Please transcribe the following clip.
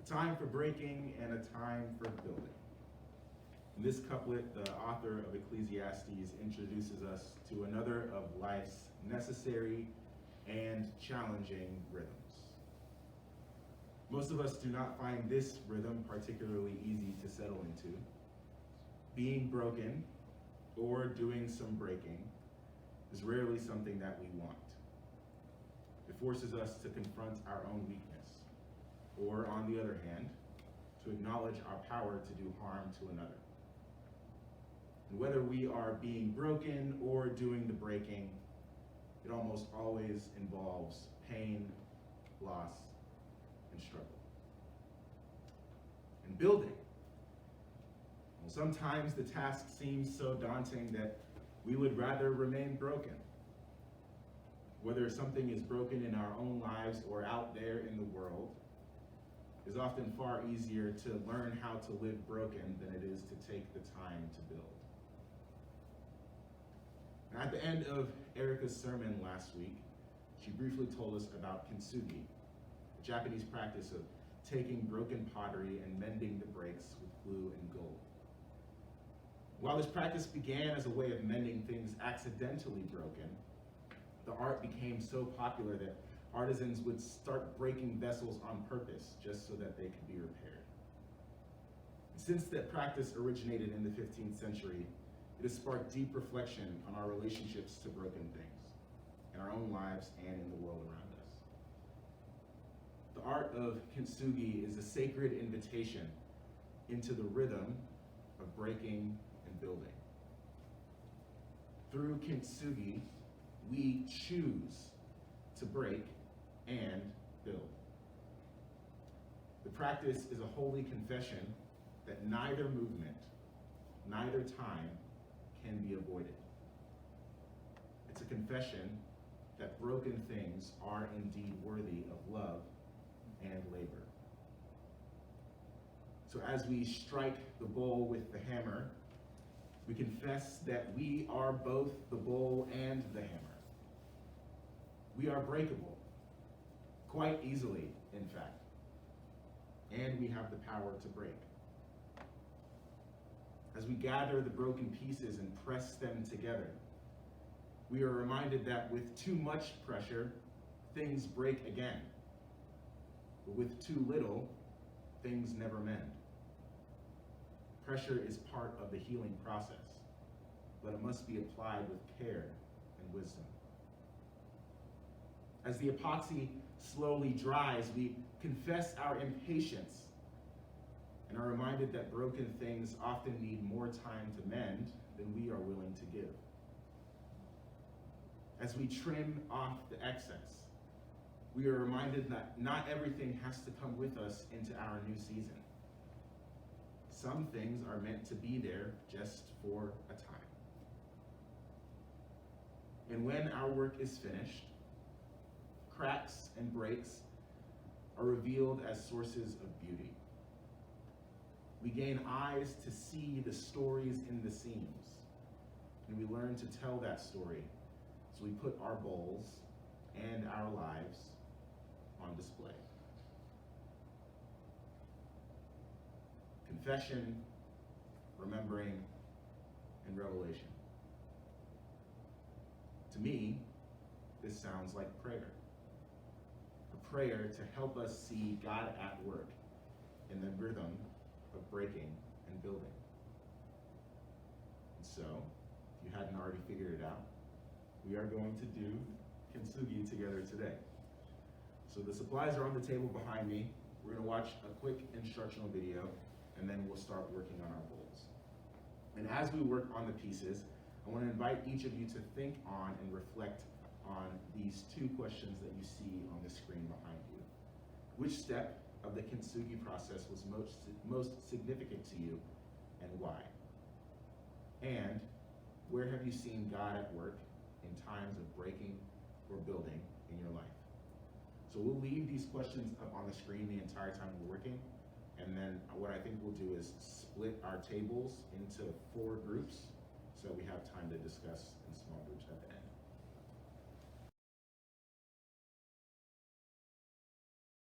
A time for breaking and a time for building. In this couplet, the author of Ecclesiastes introduces us to another of life's necessary and challenging rhythms. Most of us do not find this rhythm particularly easy to settle into. Being broken or doing some breaking is rarely something that we want. It forces us to confront our own weakness, or on the other hand, to acknowledge our power to do harm to another. And whether we are being broken or doing the breaking, it almost always involves pain, loss, and struggle. And building. Well, sometimes the task seems so daunting that we would rather remain broken. Whether something is broken in our own lives or out there in the world, is often far easier to learn how to live broken than it is to take the time to build. And at the end of Erica's sermon last week, she briefly told us about kintsugi, a Japanese practice of taking broken pottery and mending the breaks with glue and gold. While this practice began as a way of mending things accidentally broken, the art became so popular that artisans would start breaking vessels on purpose just so that they could be repaired. And since that practice originated in the 15th century, it has sparked deep reflection on our relationships to broken things in our own lives and in the world around us. The art of kintsugi is a sacred invitation into the rhythm of breaking and building. Through kintsugi, we choose to break and build. The practice is a holy confession that neither movement, neither time can be avoided. It's a confession that broken things are indeed worthy of love and labor. So as we strike the bowl with the hammer, we confess that we are both the bowl and the hammer. We are breakable, quite easily, in fact, and we have the power to break. As we gather the broken pieces and press them together, we are reminded that with too much pressure, things break again. But with too little, things never mend. Pressure is part of the healing process, but it must be applied with care and wisdom. As the epoxy slowly dries, we confess our impatience and are reminded that broken things often need more time to mend than we are willing to give. As we trim off the excess, we are reminded that not everything has to come with us into our new season. Some things are meant to be there just for a time. And when our work is finished, cracks and breaks are revealed as sources of beauty. We gain eyes to see the stories in the seams, and we learn to tell that story, so we put our bowls and our lives on display. Confession, remembering, and revelation. To me, this sounds like prayer. A prayer to help us see God at work in the rhythm of breaking and building. And so, if you hadn't already figured it out, we are going to do kintsugi together today. So the supplies are on the table behind me. We're going to watch a quick instructional video, and then we'll start working on our bowls. And as we work on the pieces, I want to invite each of you to think on and reflect on these two questions that you see on the screen behind you. Which step of the kintsugi process was most significant to you, and why? And where have you seen God at work in times of breaking or building in your life? So we'll leave these questions up on the screen the entire time we're working, and then what I think we'll do is split our tables into 4 groups so we have time to discuss in small groups at the end.